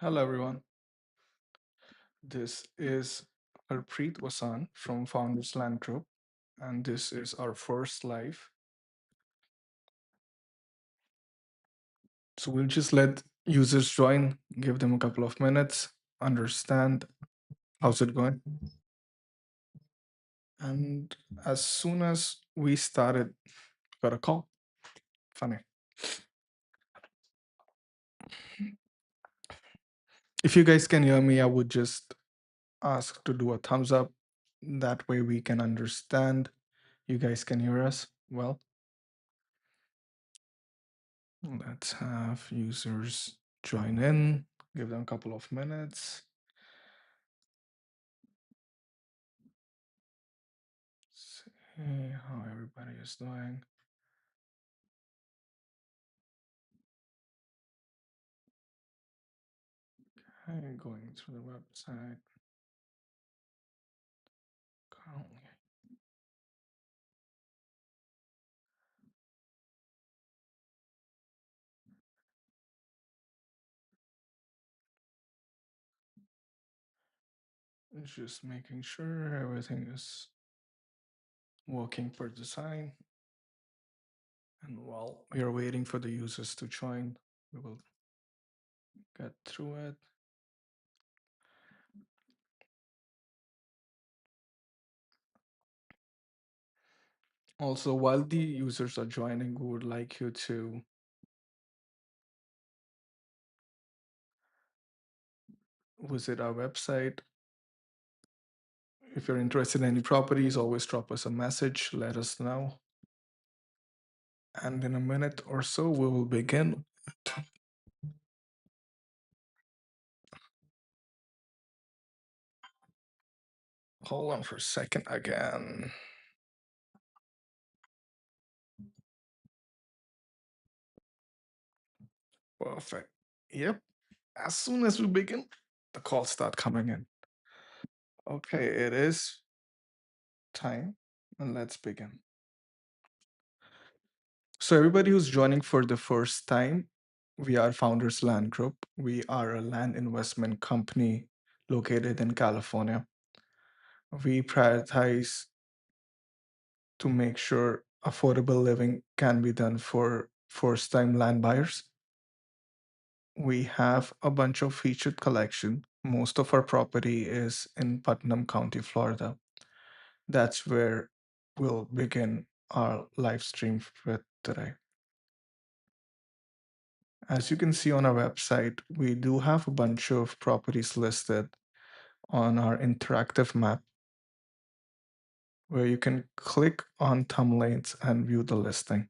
Hello, everyone. This is Harpreet Wasan from Founders Land Group, and this is our first live. So we'll just let users join, give them a couple of minutes, understand how's it going. And as soon as we started, got a call. Funny. If you guys can hear me, I would just ask to do a thumbs up. That way we can understand. You guys can hear us well. Let's have users join in, give them a couple of minutes. See how everybody is doing. Okay, going through the website. Currently. Just making sure everything is working per design. And while we are waiting for the users to join, we will get through it. Also, while the users are joining, we would like you to visit our website. If you're interested in any properties, always drop us a message, let us know. And in a minute or so, we will begin. Hold on for a second again. Perfect. Yep. As soon as we begin, the calls start coming in. Okay, it is time, and let's begin. So, everybody who's joining for the first time, we are Founders Land Group. We are a land investment company located in California. We prioritize to make sure affordable living can be done for first time land buyers. We have a bunch of featured collection. Most of our property is in Putnam County, Florida. That's where we'll begin our live stream with today. As you can see on our website, we do have a bunch of properties listed on our interactive map where you can click on thumbnails and view the listing.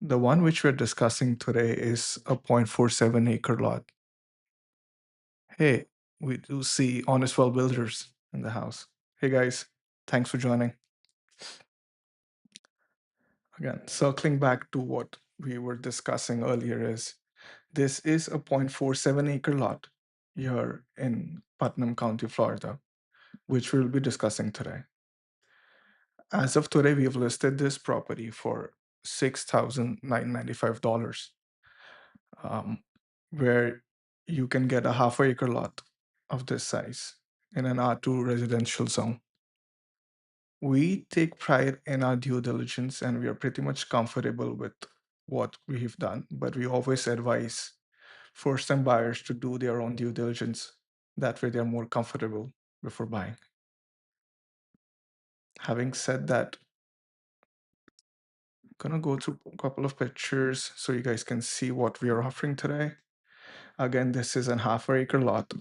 The one which we're discussing today is a 0.47 acre lot. Hey, we do see Honest Well Builders in the house. Hey guys, thanks for joining. Again, circling back to what we were discussing earlier is this is a 0.47 acre lot here in Putnam County, Florida, which we'll be discussing today. As of today, we have listed this property for $6,995, where you can get a half acre lot of this size in an R2 residential zone. We take pride in our due diligence and we are pretty much comfortable with what we've done, but we always advise first time buyers to do their own due diligence. That way, they're more comfortable before buying. Having said that, I'm gonna go through a couple of pictures so you guys can see what we are offering today. Again, this is a half acre lot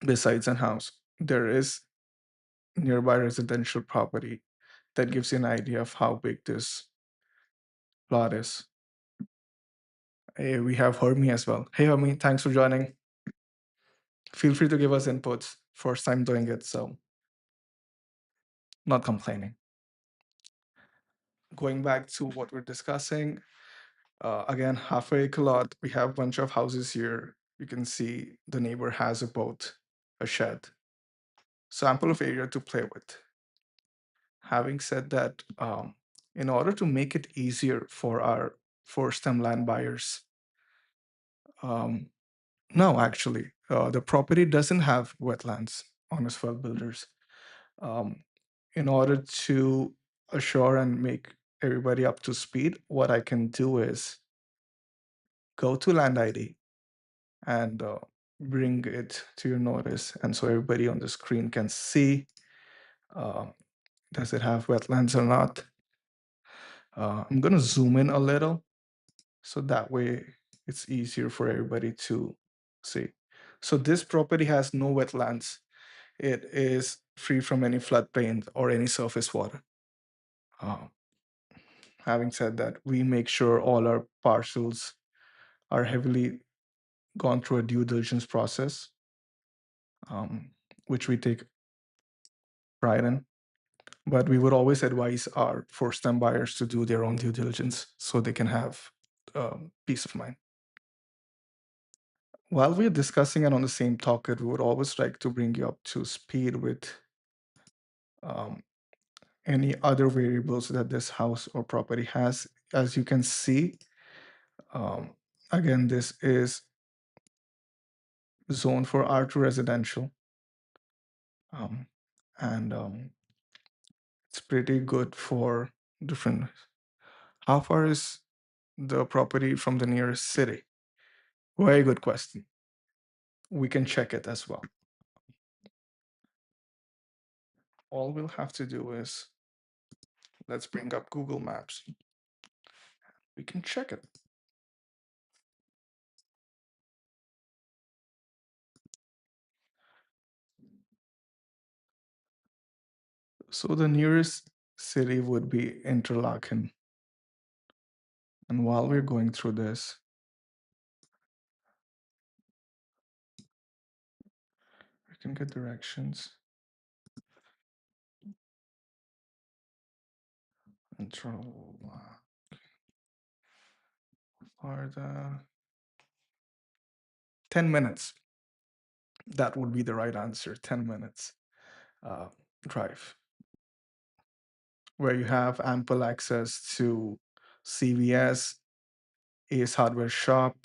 besides a house. There is nearby residential property that gives you an idea of how big this lot is. Hey, we have Hermie as well. Hey, Hermie, thanks for joining. Feel free to give us inputs. First time doing it, so not complaining. Going back to what we're discussing, again, half acre lot. We have a bunch of houses here. You can see the neighbor has a boat, a shed, so ample of area to play with. Having said that, in order to make it easier for our first time land buyers, um, No, actually, the property doesn't have wetlands, honest well builders. Um, in order to assure and make everybody up to speed, what I can do is go to Land ID and bring it to your notice. And so everybody on the screen can see, uh, does it have wetlands or not? I'm going to zoom in a little so that way it's easier for everybody to see. So this property has no wetlands. It is free from any floodplain or any surface water. Uh, Having said that, we make sure all our parcels are heavily gone through a due diligence process, um, which we take pride in. But we would always advise our first-time buyers to do their own due diligence so they can have peace of mind. While we're discussing and on the same topic, we would always like to bring you up to speed with um, any other variables that this house or property has. As you can see, um, again, this is zoned for R2 residential, um, and it's pretty good for different. How far is the property from the nearest city? Very good question. We can check it as well. All we'll have to do is let's bring up Google Maps. We can check it. So the nearest city would be Interlaken. And while we're going through this, we can get directions. Interlaken. Florida. 10 minutes. That would be the right answer. 10 minutes uh, drive, where you have ample access to CVS, Ace Hardware Shop,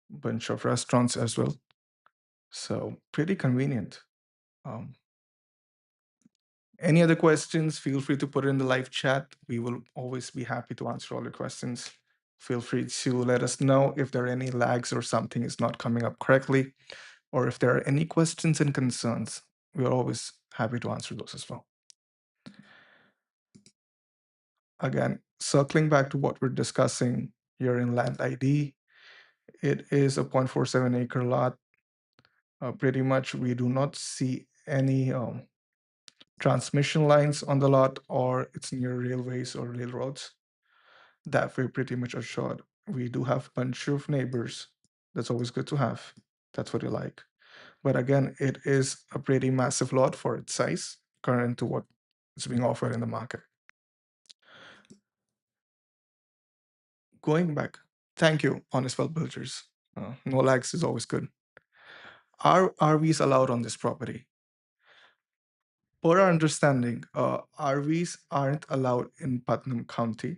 bunch of restaurants as well. So pretty convenient. Um, any other questions? Feel free to put it in the live chat. We will always be happy to answer all your questions. Feel free to let us know if there are any lags or something is not coming up correctly, or if there are any questions and concerns. We are always happy to answer those as well. Again, circling back to what we're discussing here in Land ID, it is a 0.47 acre lot. Pretty much, we do not see any transmission lines on the lot, or it's near railways or railroads. That we're pretty much assured. We do have a bunch of neighbors. That's always good to have. That's what you like. But again, it is a pretty massive lot for its size, current to what is being offered in the market. Going back, thank you, Honest Well Builders. No lags is always good. Are RVs allowed on this property? Per our understanding, RVs aren't allowed in Putnam County,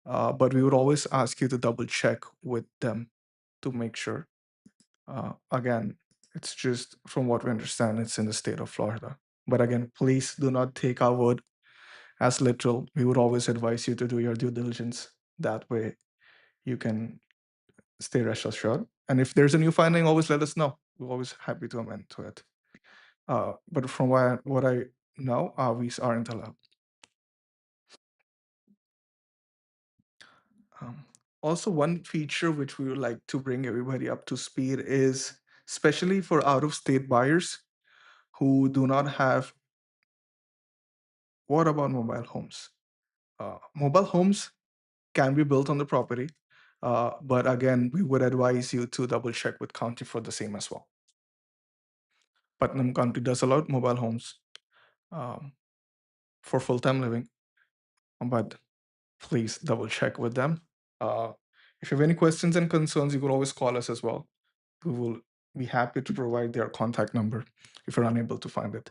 but we would always ask you to double check with them to make sure. Again, it's just from what we understand, it's in the state of Florida. But again, please do not take our word as literal. We would always advise you to do your due diligence. That way, you can stay rest assured. And if there's a new finding, always let us know. We're always happy to amend to it. But from what I know, RVs aren't allowed. Um, Also, one feature which we would like to bring everybody up to speed is, especially for out-of-state buyers who do not have, what about mobile homes? Mobile homes can be built on the property, but again, we would advise you to double check with county for the same as well. Putnam County does allow mobile homes um, for full-time living, but please double check with them. Uh, if you have any questions and concerns, you could always call us as well. We will be happy to provide their contact number if you're unable to find it.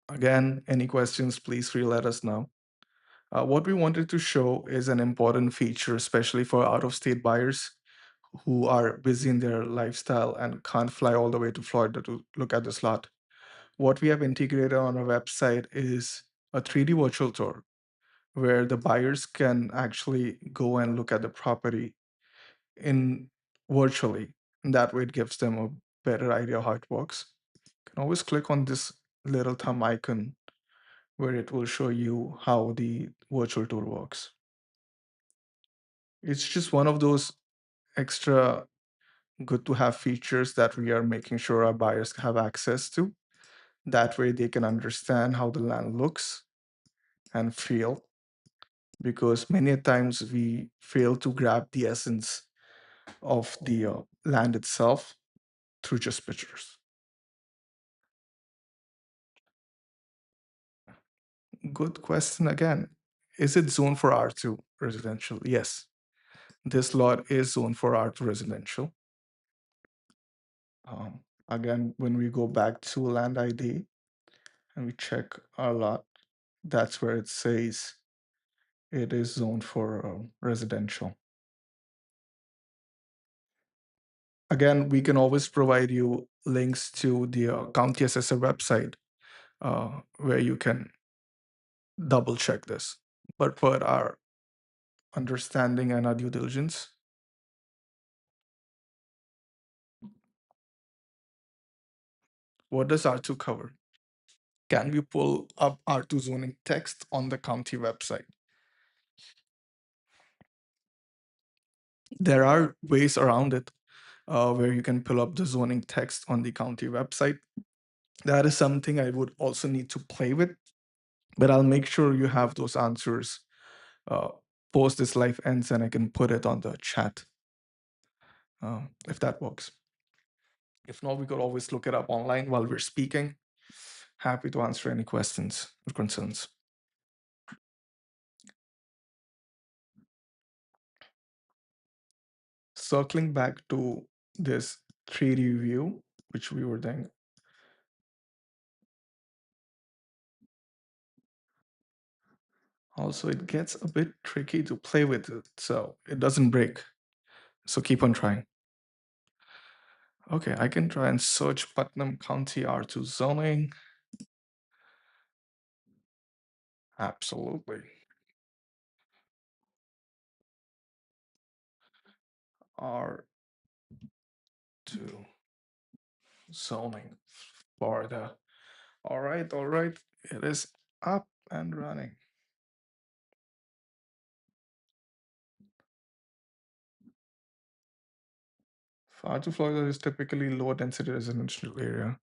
Again, any questions, please let us know. What we wanted to show is an important feature, especially for out of state buyers who are busy in their lifestyle and can't fly all the way to Florida to look at this lot. What we have integrated on our website is a 3D virtual tour where the buyers can actually go and look at the property in virtually. And that way it gives them a better idea how it works. You can always click on this little thumb icon where it will show you how the virtual tour works. It's just one of those extra good to have features that we are making sure our buyers have access to. That way they can understand how the land looks and feel, because many a times we fail to grab the essence of the land itself through just pictures. Good question again. Is it zoned for R2 residential? Yes. This lot is zoned for R2 residential. Again, when we go back to land ID and we check our lot, that's where it says it is zoned for residential. Again, we can always provide you links to the county assessor website where you can double check this. But per our understanding and our due diligence, what does R2 cover? Can we pull up R2 zoning text on the county website? There are ways around it where you can pull up the zoning text on the county website. That is something I would also need to play with, but I'll make sure you have those answers uh, post this live ends and I can put it on the chat if that works. If not, we could always look it up online while we're speaking. Happy to answer any questions or concerns. Circling back to this 3D view, which we were doing. Also, it gets a bit tricky to play with it, so it doesn't break. So keep on trying. Okay, I can try and search Putnam County R2 zoning. Absolutely. R2 zoning, Florida. All right, all right. It is up and running. R2 Florida is typically low density residential area.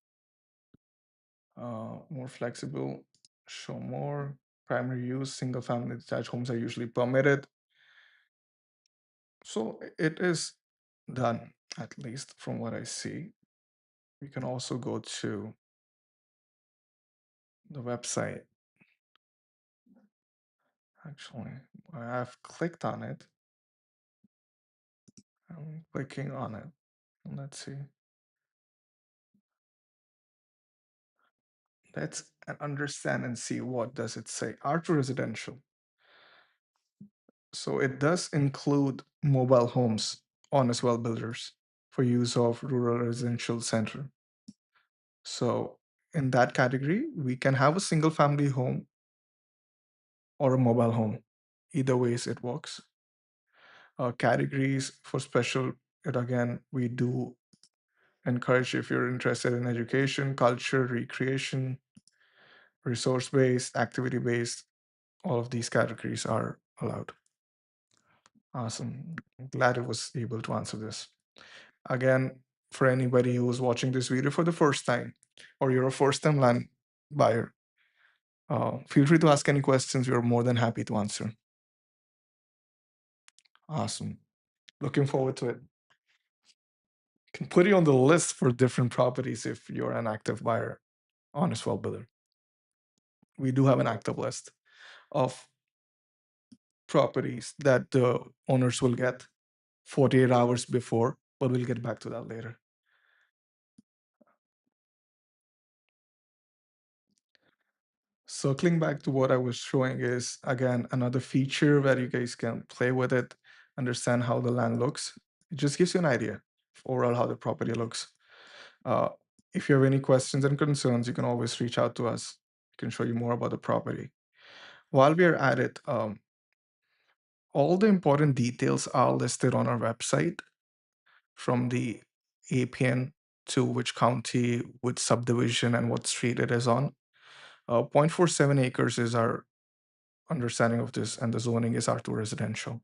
More flexible, show more. Primary use, single family detached homes are usually permitted. So it is done, at least from what I see. We can also go to the website. Actually, I've clicked on it. I'm clicking on it. Let's see. Let's understand and see what does it say. R2 residential. So it does include mobile homes on as well builders for use of rural residential center. So in that category, we can have a single family home or a mobile home. Either ways it works. Categories for special, it again, we do encourage if you're interested in education, culture, recreation, resource based, activity based, all of these categories are allowed. Awesome. Glad I was able to answer this. Again, for anybody who is watching this video for the first time, or you're a first time land buyer, feel free to ask any questions. We're more than happy to answer. Awesome. Looking forward to it. Can put you on the list for different properties if you're an active buyer on a swell builder. We do have an active list of properties that the owners will get 48 hours before, but we'll get back to that later. Circling back to what I was showing is again another feature where you guys can play with it, understand how the land looks. It just gives you an idea of overall how the property looks. Uh, if you have any questions and concerns, you can always reach out to us. We can show you more about the property. While we are at it, all the important details are listed on our website, from the APN to which county, which subdivision, and what street it is on. 0.47 acres is our understanding of this, and the zoning is R2 residential.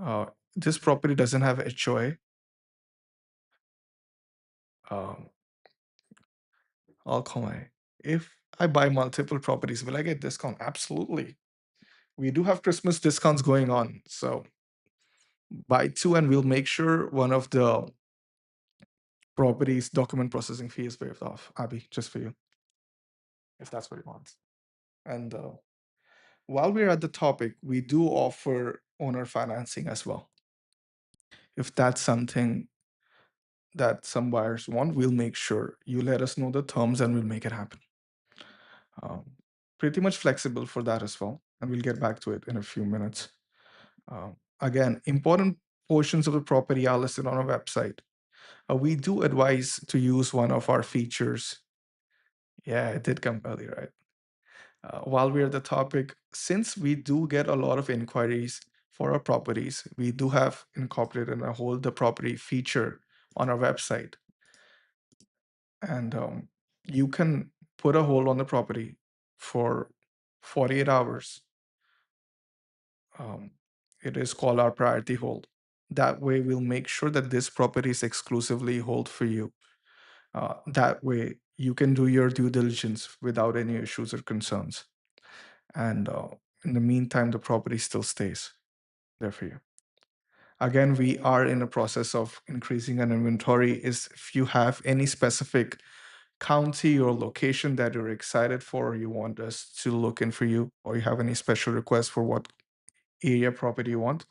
Uh, this property doesn't have HOA. Um, I'll comment. If I buy multiple properties, will I get discount? Absolutely. We do have Christmas discounts going on. So buy two, and we'll make sure one of the properties document processing fee is waived off, Abby, just for you, if that's what you want. And while we're at the topic, we do offer owner financing as well. If that's something that some buyers want, we'll make sure you let us know the terms and we'll make it happen. Um, Pretty much flexible for that as well. And we'll get back to it in a few minutes. Again, important portions of the property are listed on our website. We do advise to use one of our features. Yeah, it did come early, right? While we're at the topic, since we do get a lot of inquiries for our properties, we do have incorporated a hold the property feature on our website. And you can put a hold on the property for 48 hours. Um, it is called our priority hold. That way, we'll make sure that this property is exclusively hold for you. That way, you can do your due diligence without any issues or concerns. And in the meantime, the property still stays there for you. Again, we are in the process of increasing an inventory. Is if you have any specific county or location that you're excited for, or you want us to look in for you, or you have any special requests for what area property you want,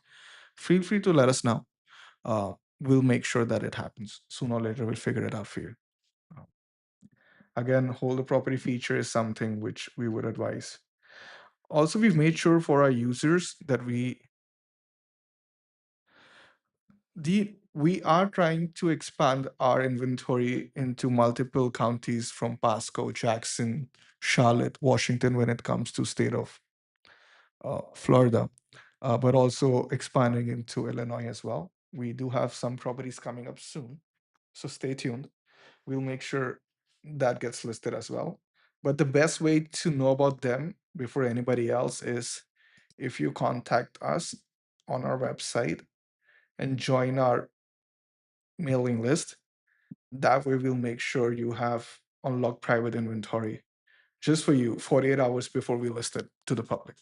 feel free to let us know. We'll make sure that it happens. Sooner or later, we'll figure it out for you. Uh, Again, hold the property feature is something which we would advise. Also, we've made sure for our users that we are trying to expand our inventory into multiple counties from Pasco, Jackson, Charlotte, Washington when it comes to state of Florida, but also expanding into Illinois as well. We do have some properties coming up soon, so stay tuned. We'll make sure that gets listed as well. But the best way to know about them before anybody else is if you contact us on our website and join our mailing list. That way, we'll make sure you have unlocked private inventory just for you 48 hours before we list it to the public.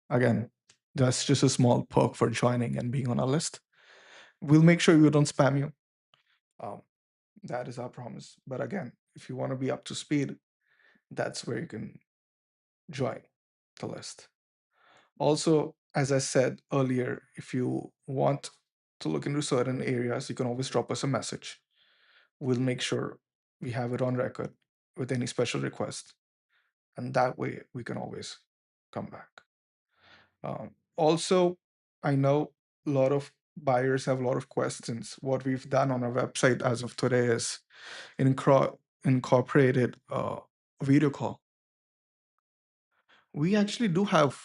Again, that's just a small perk for joining and being on our list. We'll make sure we don't spam you. Um, that is our promise. But again, if you want to be up to speed, that's where you can join the list. Also, as I said earlier, if you want to look into certain areas, you can always drop us a message. We'll make sure we have it on record with any special request. And that way we can always come back. Also, I know a lot of buyers have a lot of questions. What we've done on our website as of today is incorporated video call. We actually do have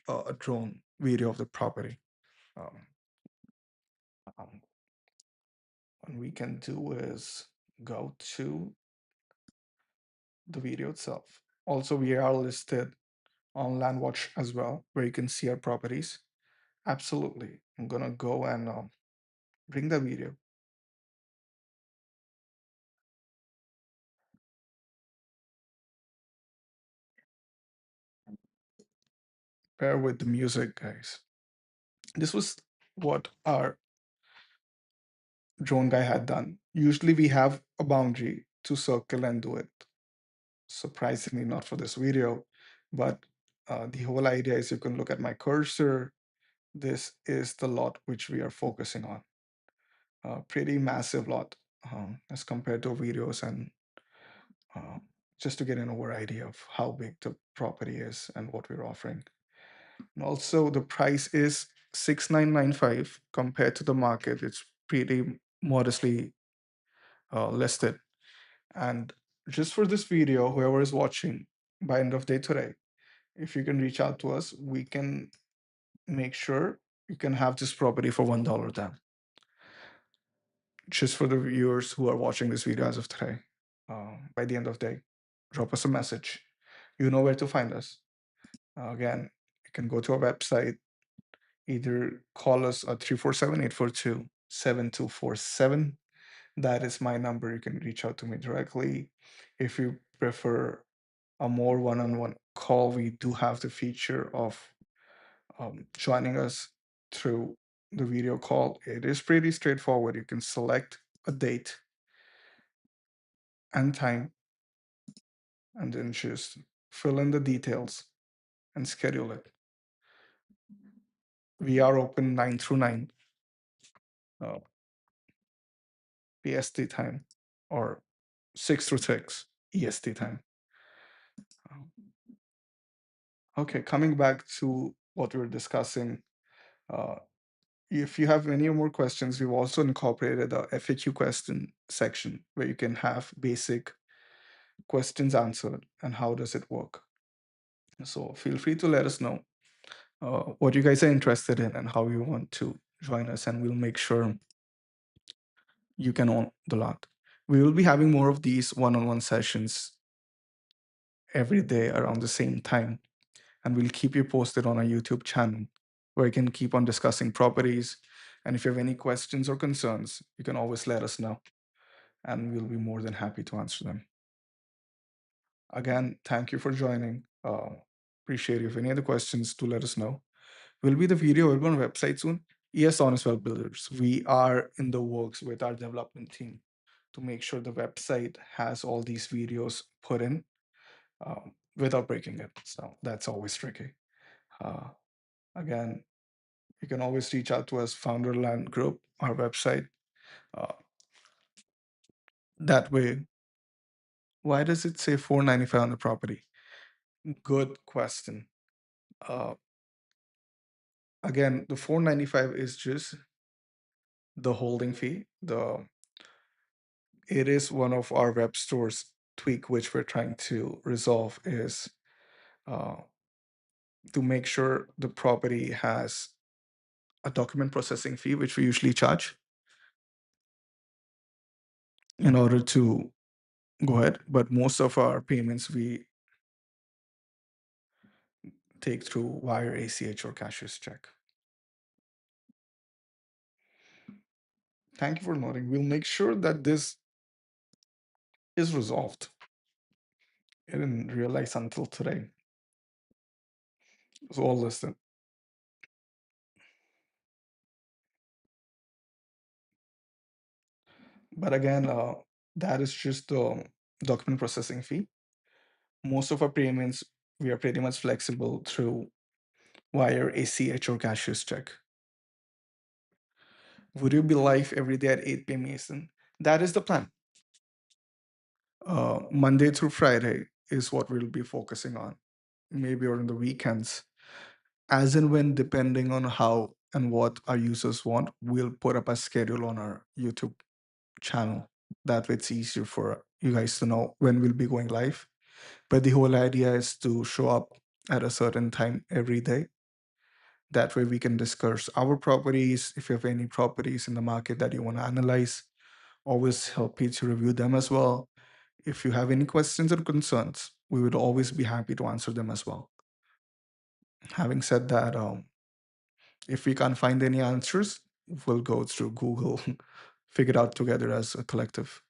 a drone video of the property. Um, um, what we can do is go to the video itself. Also, we are listed on Landwatch as well, where you can see our properties. Absolutely. I'm gonna go and bring the video. Bear with the music, guys. This was what our drone guy had done. Usually we have a boundary to circle and do it. Surprisingly, not for this video, but the whole idea is you can look at my cursor. This is the lot which we are focusing on. Pretty massive lot as compared to videos and just to get an over idea of how big the property is and what we're offering. And also, the price is 6,995 compared to the market. It's pretty modestly listed. And just for this video, whoever is watching by end of day today, if you can reach out to us, we can make sure you can have this property for $1 down. Just for the viewers who are watching this video as of today, by the end of the day, drop us a message. You know where to find us. Again, you can go to our website, either call us at 347-842-7247. That is my number. You can reach out to me directly. If you prefer a more one-on-one call, we do have the feature of joining us through the video call. It is pretty straightforward. You can select a date and time and then just fill in the details and schedule it. We are open 9 through 9 uh, PST time or 6 through 6 EST time. Um, Okay, coming back to what we were discussing, uh, if you have any more questions, we've also incorporated a FAQ question section where you can have basic questions answered and how does it work. So feel free to let us know what you guys are interested in and how you want to join us, and we'll make sure you can own the lot. We will be having more of these one-on-one sessions every day around the same time, and we'll keep you posted on our YouTube channel where you can keep on discussing properties. And if you have any questions or concerns, you can always let us know, and we'll be more than happy to answer them. Again, thank you for joining. Appreciate you. If any other questions, do let us know. Will be the video available on our website soon? Yes, Honest Well Builders. We are in the works with our development team to make sure the website has all these videos put in without breaking it. So that's always tricky. Uh, Again, you can always reach out to us, Founderland Group, our website. Uh, that way, why does it say 495 on the property? Good question. Uh, Again, the 495 is just the holding fee. It is one of our web stores tweak which we're trying to resolve is uh, to make sure the property has a document processing fee which we usually charge in order to go ahead. But most of our payments we take through wire, ACH, or cashier's check. Thank you for noting. We'll make sure that this is resolved. I didn't realize until today. It's all listed. But again, that is just the document processing fee. Most of our payments, we are pretty much flexible through wire, ACH, or cashier's check. Would you be live every day at 8 p.m. Eastern? That is the plan. Monday through Friday is what we'll be focusing on, maybe on the weekends. As and when, depending on how and what our users want, we'll put up a schedule on our YouTube channel. That way it's easier for you guys to know when we'll be going live. But the whole idea is to show up at a certain time every day. That way we can discuss our properties. If you have any properties in the market that you want to analyze, always happy to review them as well. If you have any questions or concerns, we would always be happy to answer them as well. Having said that, if we can't find any answers, we'll go through Google, figure it out together as a collective.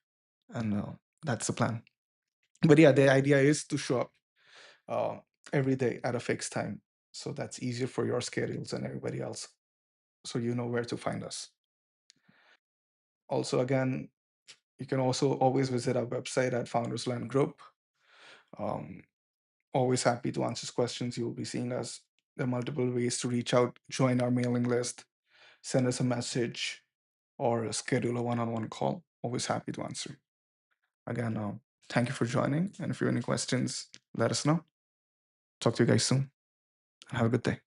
And that's the plan. But yeah, the idea is to show up uh, every day at a fixed time. So that's easier for your schedules and everybody else. So you know where to find us. Also, again, you can also always visit our website at Founders Land Group. Um, Always happy to answer questions. You will be seeing us. There are multiple ways to reach out, join our mailing list, send us a message, or schedule a one-on-one call. Always happy to answer. Again, Thank you for joining. And if you have any questions, let us know. Talk to you guys soon. Have a good day.